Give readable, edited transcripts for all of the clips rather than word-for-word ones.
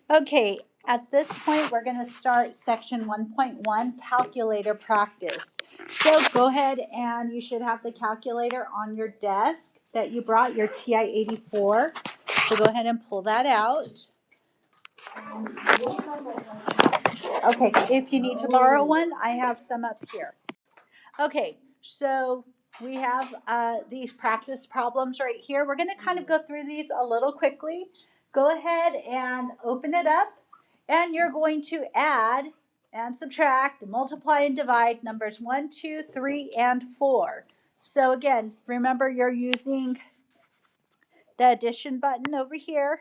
Okay, at this point, we're going to start section 1.1, calculator practice. So go ahead and you should have the calculator on your desk that you brought, your TI-84. So go ahead and pull that out. Okay, if you need to borrow one, I have some up here. Okay, so we have these practice problems right here. We're going to kind of go through these a little quickly. Go ahead and open it up, and you're going to add and subtract, multiply and divide numbers 1, 2, 3, and 4. So again, remember you're using the addition button over here,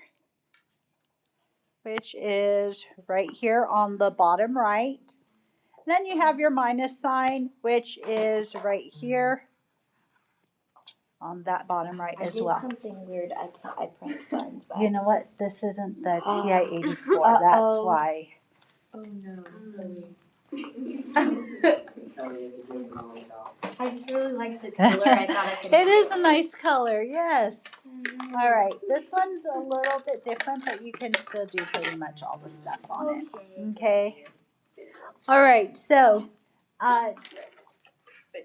which is right here on the bottom right. Then you have your minus sign, which is right here on that bottom right as well. Something weird. I pressed buttons. You know what? This isn't the TI-84. That's why. Oh no. I just really like the color. I thought I could. It is a nice color, yes. All right, this one's a little bit different, but you can still do pretty much all the stuff on it. Okay. All right, so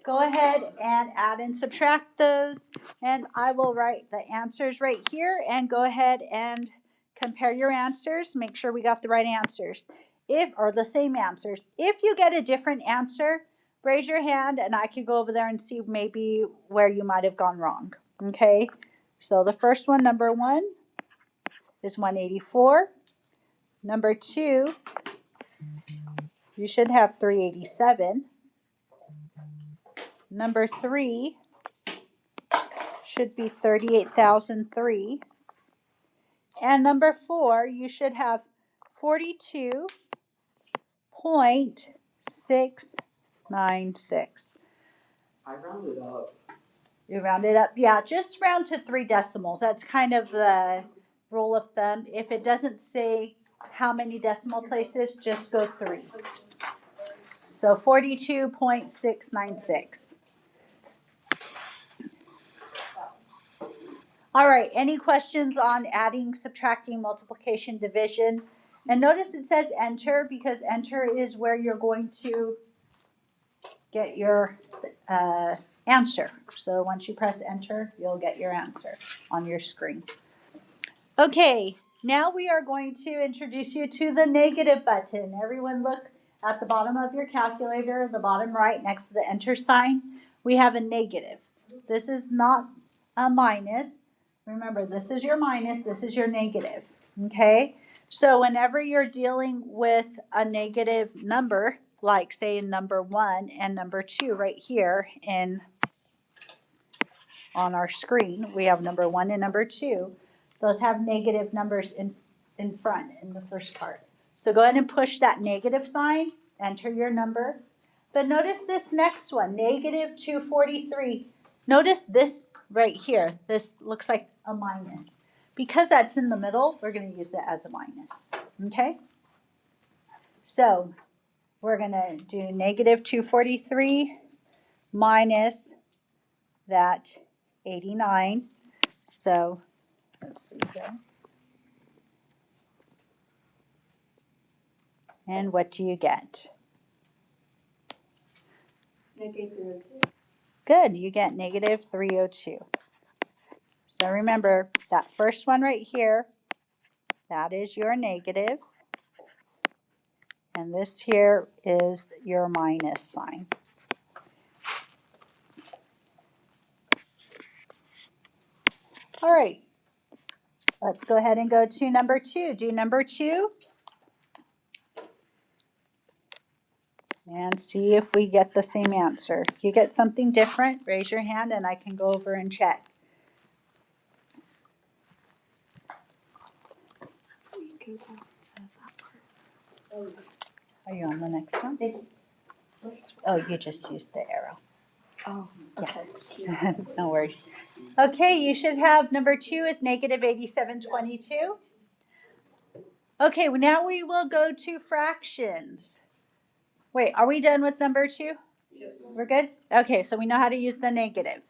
go ahead and add and subtract those, and I will write the answers right here, and go ahead and compare your answers. Make sure we got the right answers, or the same answers. If you get a different answer, raise your hand and I can go over there and see maybe where you might have gone wrong. Okay, so the first one, number 1, is 184. Number 2, you should have 387. Number 3 should be 38,003. And number 4, you should have 42.696. I rounded up. You rounded up? Yeah, just round to 3 decimals. That's kind of the rule of thumb. If it doesn't say how many decimal places, just go 3. So 42.696. All right, any questions on adding, subtracting, multiplication, division? And notice it says enter because enter is where you're going to get your answer. So once you press enter, you'll get your answer on your screen. Okay, now we are going to introduce you to the negative button. Everyone look at the bottom of your calculator, the bottom right next to the enter sign. We have a negative. This is not a minus. Remember, this is your minus, this is your negative, okay? So whenever you're dealing with a negative number, like say number 1 and number 2 right here on our screen, we have number 1 and number 2. Those have negative numbers in front in the first part. So go ahead and push that negative sign, enter your number. But notice this next one, negative 243. Notice this right here. This looks like a minus. Because that's in the middle, we're going to use that as a minus. Okay? So we're going to do negative 243 minus that 89. So let's see here. And what do you get? Negative 302. Good, you get negative 302. So remember, that first one right here, that is your negative. And this here is your minus sign. All right, let's go ahead and go to number 2. Do number 2. And see if we get the same answer. If you get something different, raise your hand and I can go over and check. Are you on the next one? Oh, you just used the arrow. Oh, okay. Yeah. No worries. Okay, you should have number 2 is negative 8722. Okay, now we will go to fractions. Wait, are we done with number 2? Yes. We're good? Okay, so we know how to use the negative.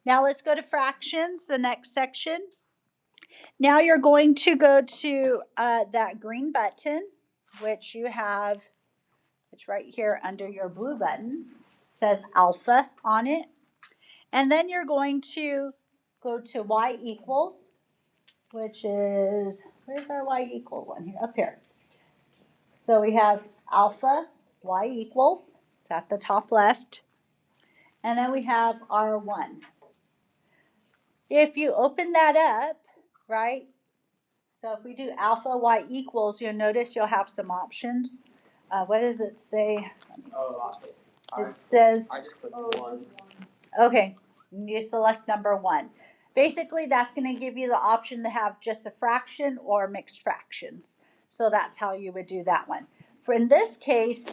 Now let's go to fractions, the next section. Now you're going to go to that green button, which you have, it's right here under your blue button. It says alpha on it. And then you're going to go to y equals, which is, where's our y equals on here? Up here. So we have alpha y equals, it's at the top left. And then we have our 1. If you open that up, right? So if we do alpha y equals, you'll notice you'll have some options. What does it say? Oh, It says, I just clicked one. okay, you select number 1. Basically, that's going to give you the option to have just a fraction or mixed fractions. So that's how you would do that one. For in this case,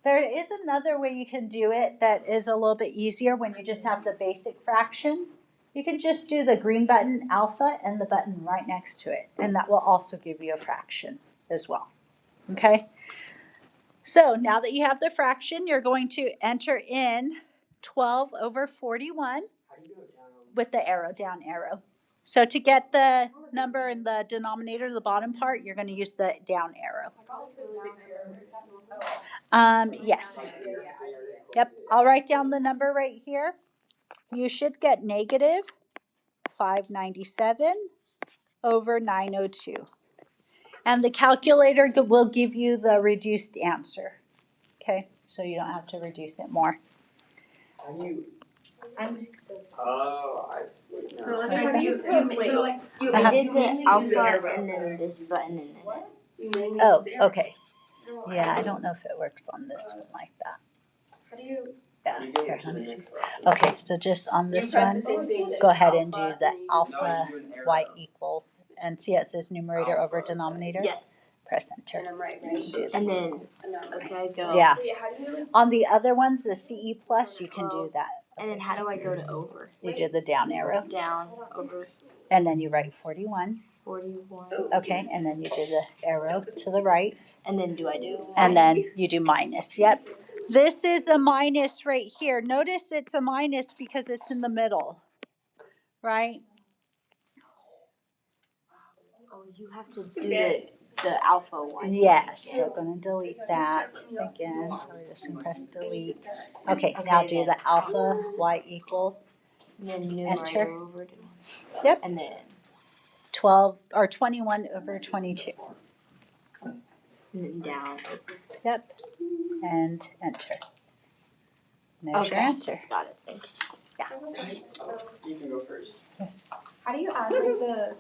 there is another way you can do it that is a little bit easier when you just have the basic fraction. You can just do the green button alpha and the button right next to it, and that will also give you a fraction as well. Okay? So now that you have the fraction, you're going to enter in 12 over 41 How do you go down? with the arrow, down arrow. So to get the number in the denominator, the bottom part, you're going to use the down arrow. Yes. Yep, I'll write down the number right here. You should get negative 597 over 902. And the calculator will give you the reduced answer. Okay, so you don't have to reduce it more. How do you? I'm Oh, I see. Wait, so no. let's Wait, say you wait. You Uh-huh. did the alpha and then this button and then Oh, okay. Yeah, I don't know if it works on this one like that. How do you? Yeah, You go here, to let the me see. next round. Okay, so just on this press one, the same thing, go ahead and do alpha, the and then you- alpha No, you do an arrow. y equals, and see it says numerator over Alpha. denominator? Yes. Press enter. And I'm right. And then okay, go. Yeah. Wait, how do you? On the other ones, the CE plus, you can do that. And then how do I go to over? You do the down arrow, Down over and then you write 41. 41. Okay, and then you do the arrow to the right, And then do I do? and then you do minus. Yep. This is a minus right here. Notice it's a minus because it's in the middle, right? Oh, you have to do the alpha one. Yes, so I'm going to delete that again. So we're just going to press delete. Okay, now Okay, do then. the alpha y equals, And then numerator Enter. over. Yep. And then 12 or 21 over 22. down. Yep, and enter. There's your Okay. answer. Got it. Thank you. Oh, you can go first. How do you add like the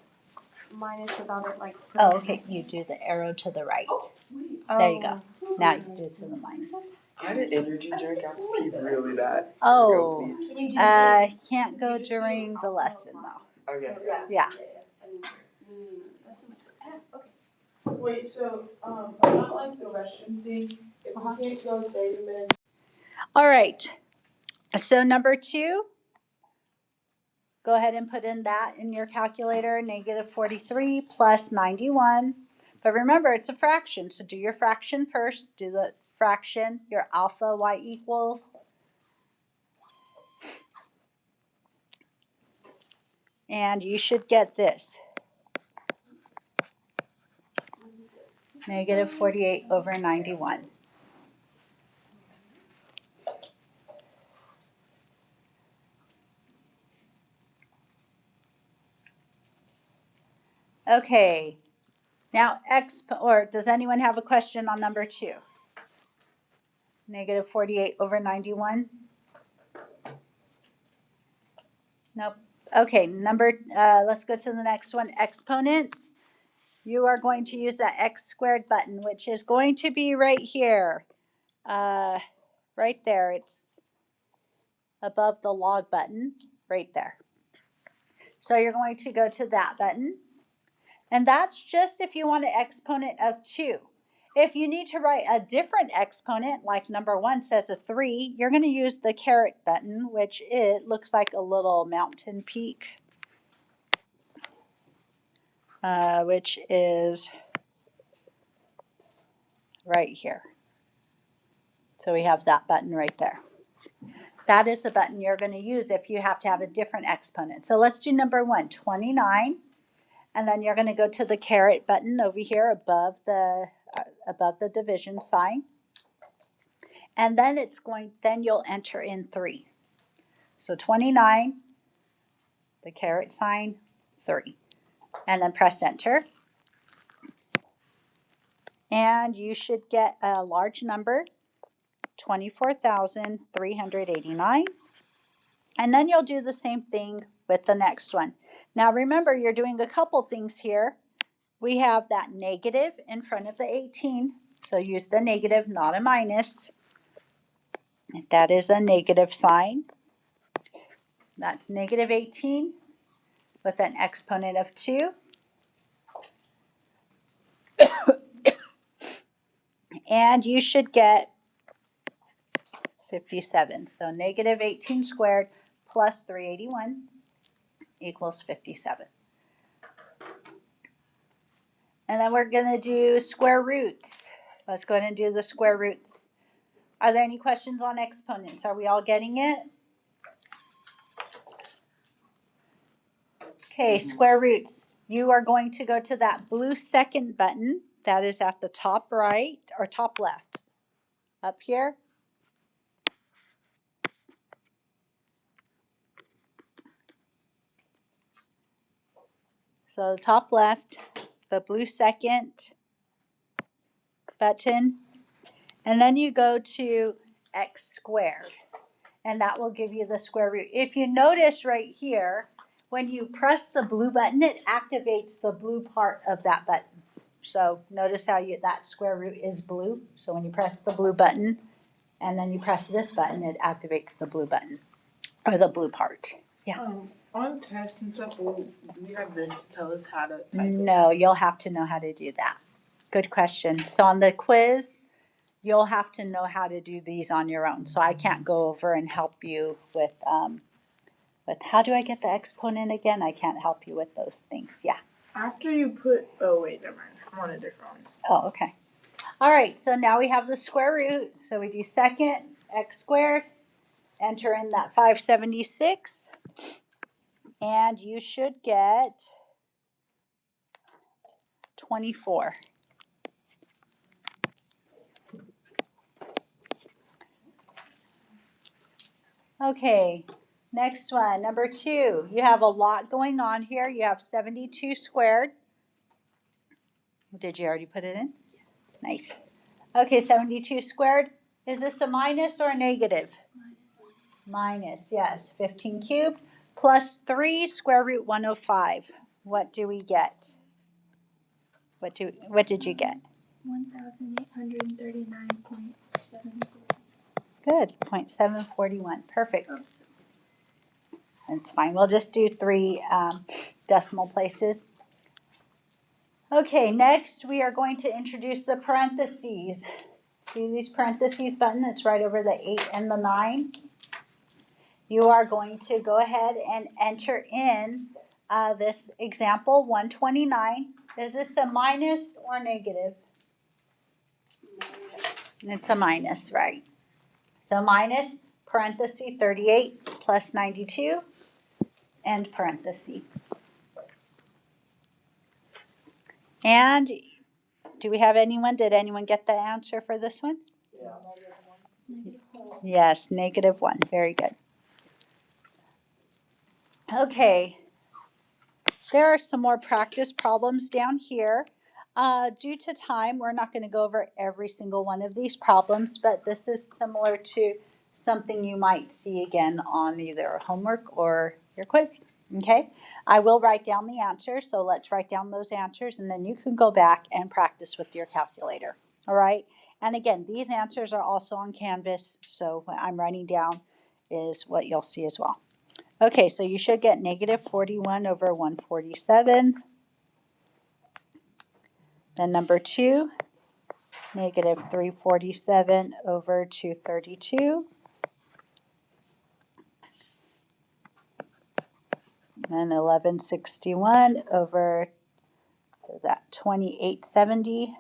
minus without it like? Oh, okay, you do the arrow to the right. There you go. Now you do it to the minus. I had an energy drink after pee really bad. Oh, Go, please. Can you just? can't go during the lesson though. Okay. Yeah. Wait, so, about like the restroom thing, if we can't go 30 minutes. All right. So number 2, go ahead and put in that in your calculator, negative 43 plus 91. But remember, it's a fraction, so do your fraction first. Do the fraction, your alpha y equals. And you should get this. Negative 48 over 91. Okay. Now, or does anyone have a question on number 2? Negative 48 over 91? Nope. Okay, let's go to the next one, exponents. You are going to use that x squared button, which is going to be right here. Right there, it's above the log button, right there. So you're going to go to that button. And that's just if you want an exponent of 2. If you need to write a different exponent, like number 1 says a 3, you're going to use the caret button, which it looks like a little mountain peak, which is right here. So we have that button right there. That is the button you're going to use if you have to have a different exponent. So let's do number 1, 29. And then you're going to go to the caret button over here above the division sign. And then then you'll enter in 3. So 29, the caret sign, 3. And then press enter. And you should get a large number, 24,389. And then you'll do the same thing with the next one. Now remember, you're doing a couple things here. We have that negative in front of the 18, so use the negative, not a minus. That is a negative sign. That's negative 18 with an exponent of 2. And you should get 57. So negative 18 squared plus 381 equals 57. And then we're going to do square roots. Let's go ahead and do the square roots. Are there any questions on exponents? Are we all getting it? Okay, square roots. You are going to go to that blue second button that is at the top right or top left. Up here. So the top left, the blue second button, and then you go to x squared, and that will give you the square root. If you notice right here, when you press the blue button, it activates the blue part of that button. So notice how that square root is blue. So when you press the blue button and then you press this button, it activates the blue button or the blue part. Yeah. On tests and stuff, do we have this to tell us how to type it? No, you'll have to know how to do that. Good question. So on the quiz, you'll have to know how to do these on your own. So I can't go over and help you with how do I get the exponent again? I can't help you with those things. Yeah. After you put, oh wait, never mind. I'm on a different one. Oh, okay. All right, so now we have the square root. So we do second, x squared, enter in that 576, and you should get 24. Okay, next one, number 2. You have a lot going on here. You have 72 squared. Did you already put it in? Nice. Okay, 72 squared. Is this a minus or a negative? Minus, yes. 15 cubed plus 3 square root 105. What do we get? What did you get? 1,839.7. Good, 0.741. Perfect. That's fine. We'll just do 3 decimal places. Okay, next we are going to introduce the parentheses. See these parentheses button? It's right over the 8 and the 9. You are going to go ahead and enter in this example, 129. Is this a minus or negative? It's a minus, right? So minus, parenthesis, 38 plus 92, end parenthesis. And do we have anyone? Did anyone get the answer for this one? Yeah. Yes, -1. Very good. Okay. There are some more practice problems down here. Due to time, we're not going to go over every single one of these problems, but this is similar to something you might see again on either homework or your quiz. Okay, I will write down the answers, so let's write down those answers, and then you can go back and practice with your calculator. All right, and again, these answers are also on Canvas, so what I'm writing down is what you'll see as well. Okay, so you should get -41 over 147. Then number 2, -347 over 232. And 1161 over, what is that, 2870.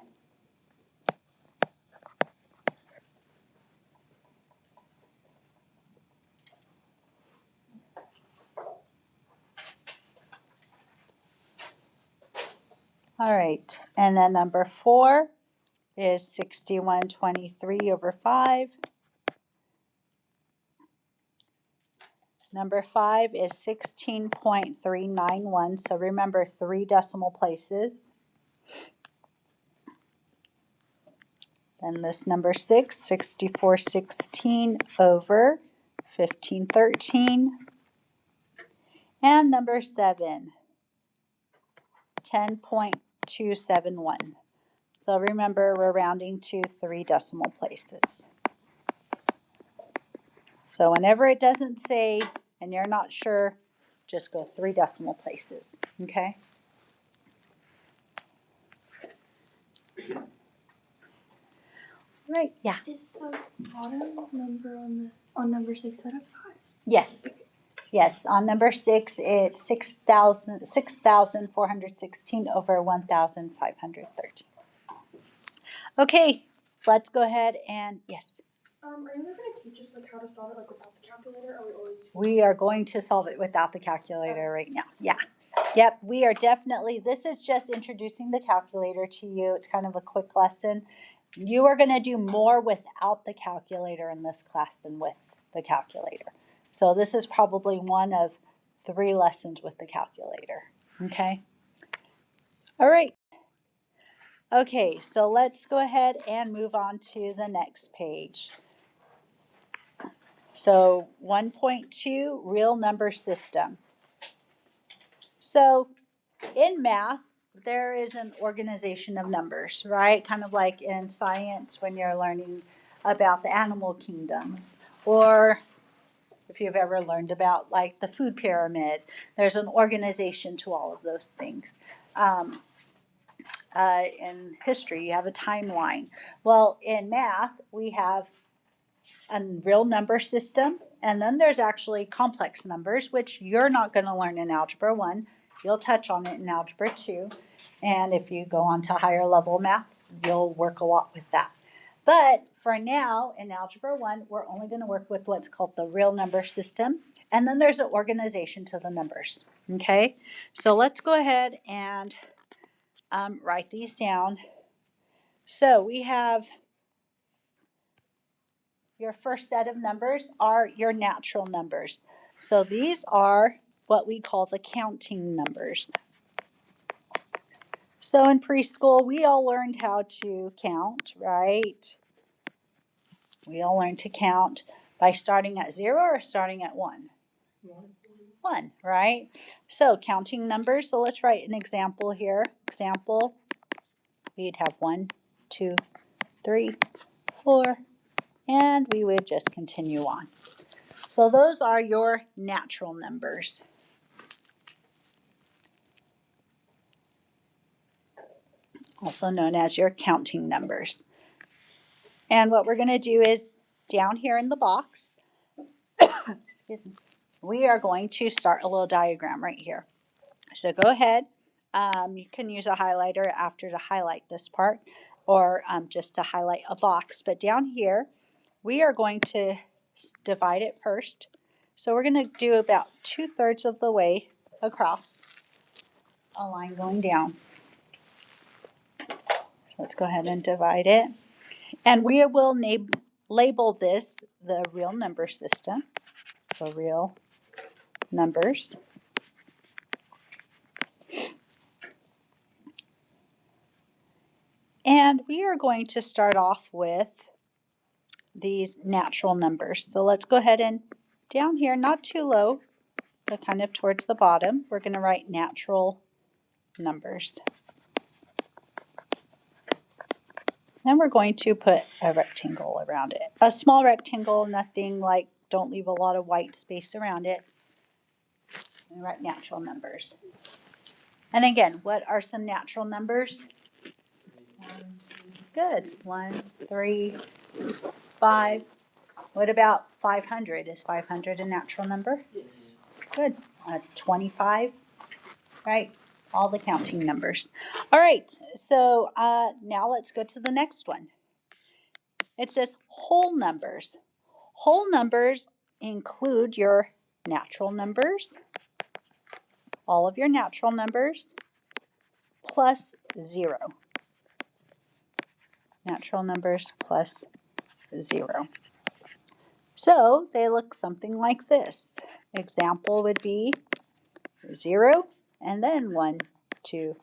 All right, and then number 4 is 6123 over 5. Number 5 is 16.391, so remember 3 decimal places. Then this number 6, 6416 over 1513. And number 7, 10.271. So remember, we're rounding to 3 decimal places. So whenever it doesn't say and you're not sure, just go 3 decimal places, okay? Right, yeah. Is the bottom number on number 6 out of 5? Yes. Yes, on number 6, it's 6,416 over 1,513. Okay, let's go ahead and, yes. Are you ever going to teach us like how to solve it like without the calculator? Or are we always? We are going to solve it without the calculator right now. Yeah. Yep, we are definitely, this is just introducing the calculator to you. It's kind of a quick lesson. You are going to do more without the calculator in this class than with the calculator. So this is probably one of 3 lessons with the calculator. Okay? All right. Okay, so let's go ahead and move on to the next page. So 1.2, real number system. So in math, there is an organization of numbers, right? Kind of like in science when you're learning about the animal kingdoms, or if you've ever learned about like the food pyramid, there's an organization to all of those things. In history, you have a timeline. Well, in math, we have a real number system, and then there's actually complex numbers, which you're not going to learn in Algebra 1. You'll touch on it in Algebra 2. And if you go on to higher level maths, you'll work a lot with that. But for now, in Algebra 1, we're only going to work with what's called the real number system. And then there's an organization to the numbers. Okay? So let's go ahead and write these down. So we have your first set of numbers are your natural numbers. So these are what we call the counting numbers. So in preschool, we all learned how to count, right? We all learned to count by starting at 0 or starting at 1? 1, right? So counting numbers, so let's write an example here. Example, we'd have 1, 2, 3, 4, and we would just continue on. So those are your natural numbers. Also known as your counting numbers. And what we're going to do is down here in the box, excuse me, we are going to start a little diagram right here. So go ahead. You can use a highlighter after to highlight this part, or just to highlight a box. But down here, we are going to divide it first. So we're going to do about 2/3 of the way across a line going down. So let's go ahead and divide it. And we will label this the real number system. So real numbers. And we are going to start off with these natural numbers. So let's go ahead and down here, not too low, but kind of towards the bottom, we're going to write natural numbers. Then we're going to put a rectangle around it. A small rectangle, nothing like, don't leave a lot of white space around it. And write natural numbers. And again, what are some natural numbers? Good. 1, 3, 5. What about 500? Is 500 a natural number? Yes. Good. 25, right? All the counting numbers. All right, so now let's go to the next one. It says whole numbers. Whole numbers include your natural numbers, all of your natural numbers, plus 0. Natural numbers plus 0. So they look something like this. Example would be 0 and then 1, 2,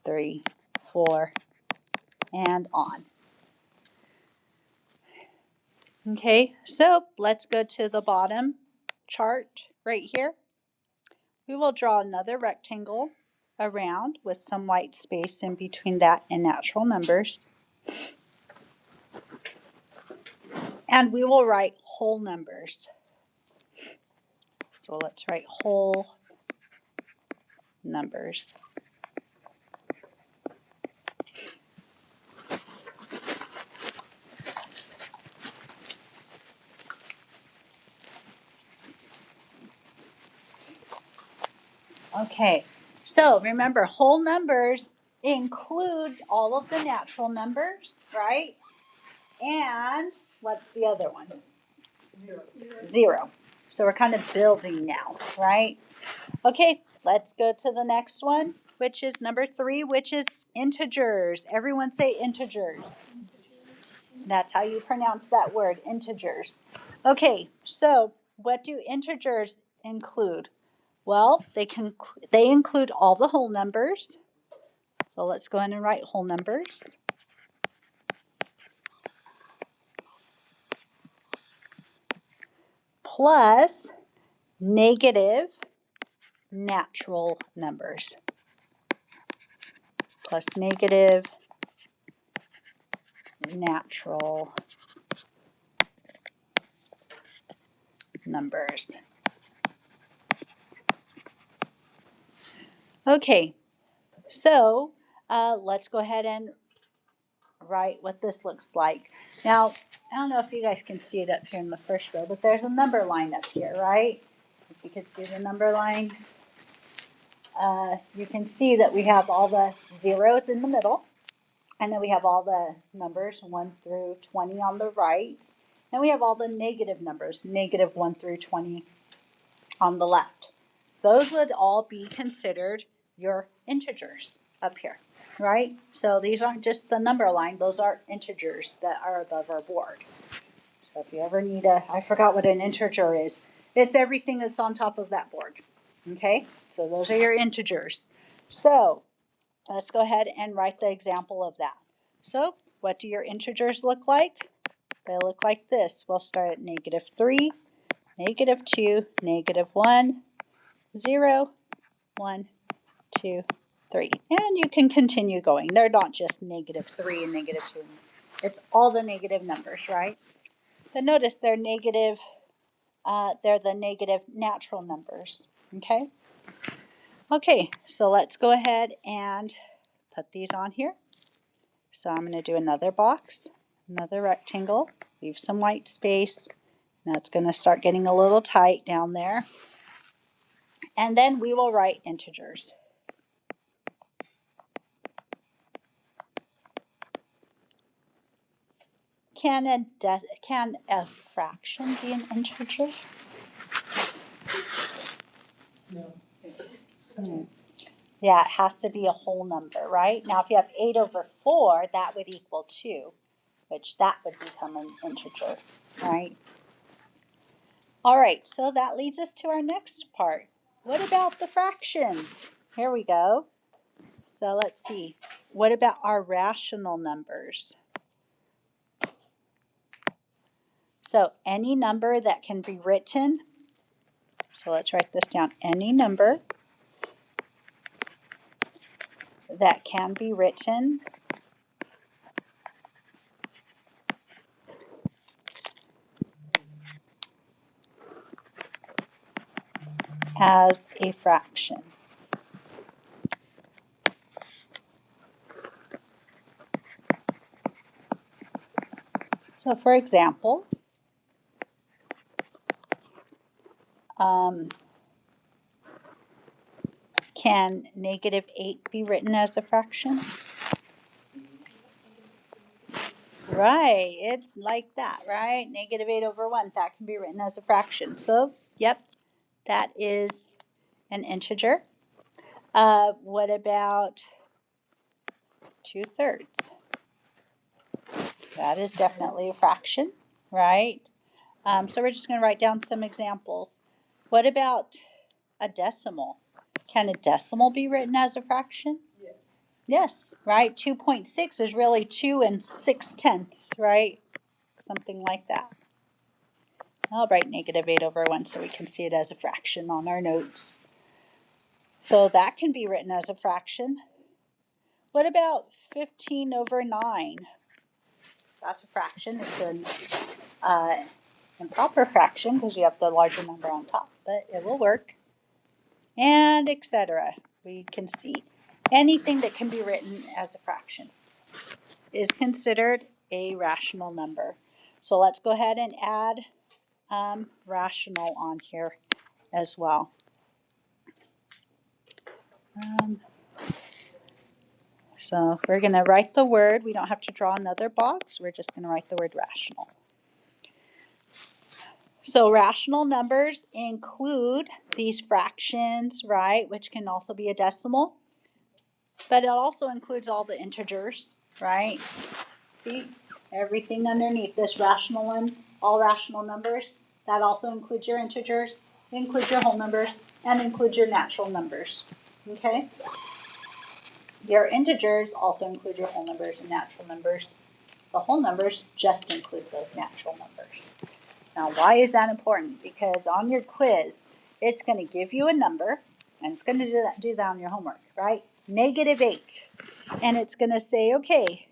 3, 4, and on. Okay, so let's go to the bottom chart right here. We will draw another rectangle around with some white space in between that and natural numbers. And we will write whole numbers. So let's write whole numbers. Okay, so remember, whole numbers include all of the natural numbers, right? And what's the other one? 0. So we're kind of building now, right? Okay, let's go to the next one, which is number 3, which is integers. Everyone say integers. That's how you pronounce that word, integers. Okay, so what do integers include? Well, they include all the whole numbers. So let's go ahead and write whole numbers. Plus negative natural numbers. Plus negative natural numbers. Okay, so let's go ahead and write what this looks like. Now, I don't know if you guys can see it up here in the first row, but there's a number line up here, right? If you can see the number line, you can see that we have all the zeros in the middle, and then we have all the numbers 1 through 20 on the right, and we have all the negative numbers, negative 1 through 20 on the left. Those would all be considered your integers up here, right? So these aren't just the number line, those are integers that are above our board. So if you ever need I forgot what an integer is. It's everything that's on top of that board. Okay, so those are your integers. So let's go ahead and write the example of that. So what do your integers look like? They look like this. We'll start at -3, -2, -1, 0, 1, 2, 3. And you can continue going. They're not just -3 and -2. It's all the negative numbers, right? But notice they're negative, they're the negative natural numbers, okay? Okay, so let's go ahead and put these on here. So I'm going to do another box, another rectangle, leave some white space. Now it's going to start getting a little tight down there. And then we will write integers. Can a fraction be an integer? No. Yeah, it has to be a whole number, right? Now, if you have 8/4, that would equal 2, which that would become an integer, right? All right, so that leads us to our next part. What about the fractions? Here we go. So let's see. What about our rational numbers? So any number that can be written, so let's write this down, any number that can be written as a fraction. So for example, can -8 be written as a fraction? Right, it's like that, right? -8/1, that can be written as a fraction. So, yep, that is an integer. What about 2/3. That is definitely a fraction, right? So we're just going to write down some examples. What about a decimal? Can a decimal be written as a fraction? Yes. Yes, right? 2.6 is really 2 6/10, right? Something like that. I'll write -8/1 so we can see it as a fraction on our notes. So that can be written as a fraction. What about 15/9? That's a fraction. It's an improper fraction because you have the larger number on top, but it will work. And etc. We can see anything that can be written as a fraction is considered a rational number. So let's go ahead and add rational on here as well. So we're going to write the word. We don't have to draw another box. We're just going to write the word rational. So rational numbers include these fractions, right, which can also be a decimal. But it also includes all the integers, right? See, everything underneath this rational one, all rational numbers, that also includes your integers, includes your whole numbers, and includes your natural numbers, okay? Your integers also include your whole numbers and natural numbers. The whole numbers just include those natural numbers. Now, why is that important? Because on your quiz, it's going to give you a number, and it's going to do that on your homework, right? -8. And it's going to say, okay,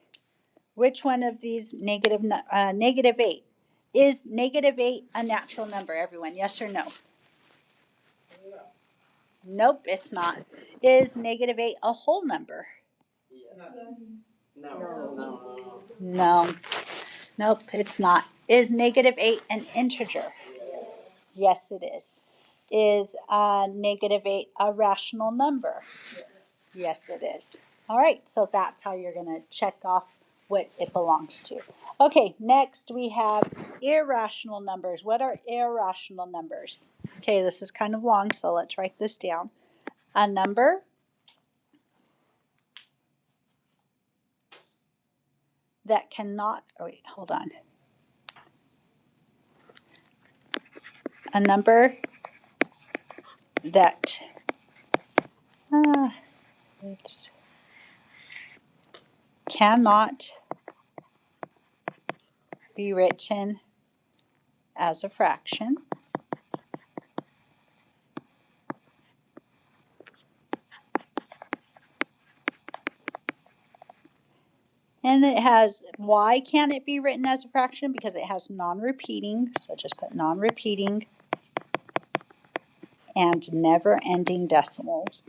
which one of these -8? Is -8 a natural number, everyone? Yes or no? No. Nope, it's not. Is -8 a whole number? No. No. Nope, it's not. Is -8 an integer? Yes. Yes, it is. Is -8 a rational number? Yes, it is. All right, so that's how you're going to check off what it belongs to. Okay, next we have irrational numbers. What are irrational numbers? Okay, this is kind of long, so let's write this down. A number that cannot, oh wait, hold on. A number that cannot be written as a fraction. And it has, why can't it be written as a fraction? Because it has non-repeating, so just put non-repeating and never-ending decimals.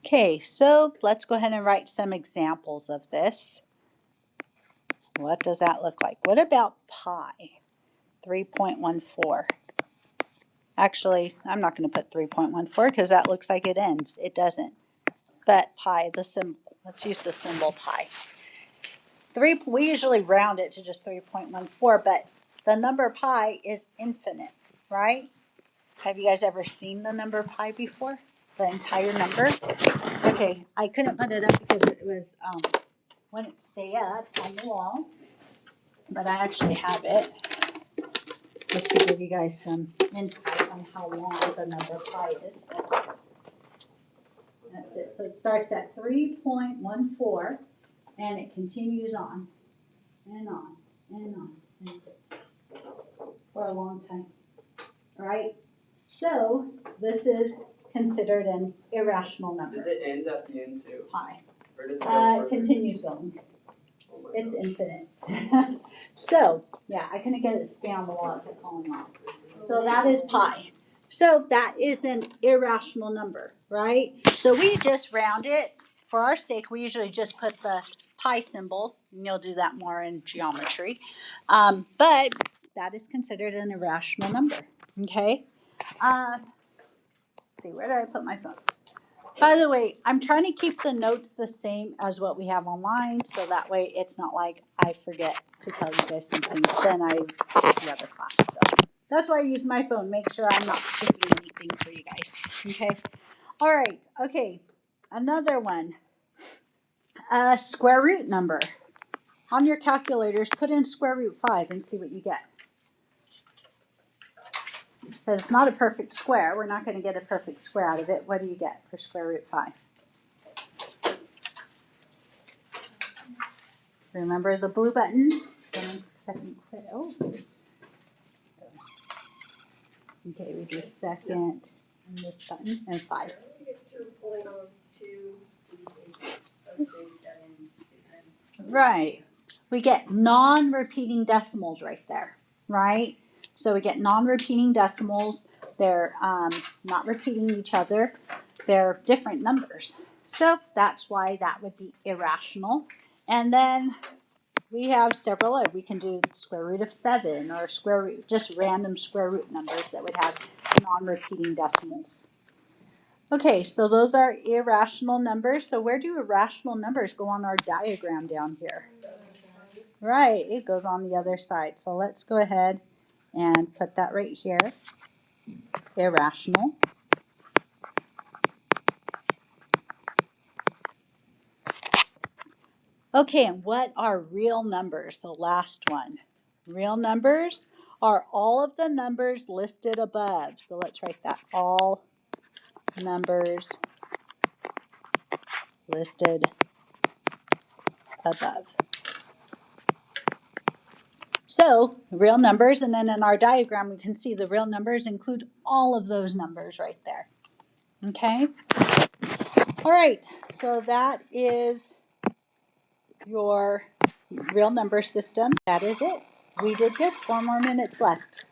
Okay, so let's go ahead and write some examples of this. What does that look like? What about pi? 3.14. Actually, I'm not going to put 3.14 because that looks like it ends. It doesn't. But pi, the symbol, let's use the symbol pi. We usually round it to just 3.14, but the number pi is infinite, right? Have you guys ever seen the number pi before? The entire number? Okay, I couldn't put it up because it was, wouldn't stay up on the wall, but I actually have it just to give you guys some insight on how long the number pi is. That's it. So it starts at 3.14 and it continues on and on and on and for a long time. All right? So this is considered an irrational number. Does it end at the end too? Pi. Or does it go It continues going. Oh my It's God. infinite. So, yeah, I couldn't get it to stay on the wall. It kept falling off. So that is pi. So that is an irrational number, right? So we just round it. For our sake, we usually just put the pi symbol, and you'll do that more in geometry. But that is considered an irrational number, okay? Let's see, where did I put my phone? By the way, I'm trying to keep the notes the same as what we have online, so that way it's not like I forget to tell you guys something, then I take the other class. So that's why I use my phone. Make sure I'm not skipping anything for you guys. Okay. All right. Okay. Another one. A square root number. On your calculators, put in square root 5 and see what you get. Because it's not a perfect square. We're not going to get a perfect square out of it. What do you get for square root 5? Remember the blue button? Second. Oh. Okay, we do second and this button and 5. Right. We get non-repeating decimals right there, right? So we get non-repeating decimals. They're not repeating each other. They're different numbers. So that's why that would be irrational. And then we have several. We can do square root of 7 or square root, just random square root numbers that would have non-repeating decimals. Okay, so those are irrational numbers. So where do irrational numbers go on our diagram down here? Right, it goes on the other side. So let's go ahead and put that right here. Irrational. Okay, and what are real numbers? The last one. Real numbers are all of the numbers listed above. So let's write that. All numbers listed above. So real numbers, and then in our diagram we can see the real numbers include all of those numbers right there. Okay? All right, so that is your real number system. That is it. We did good. 4 more minutes left.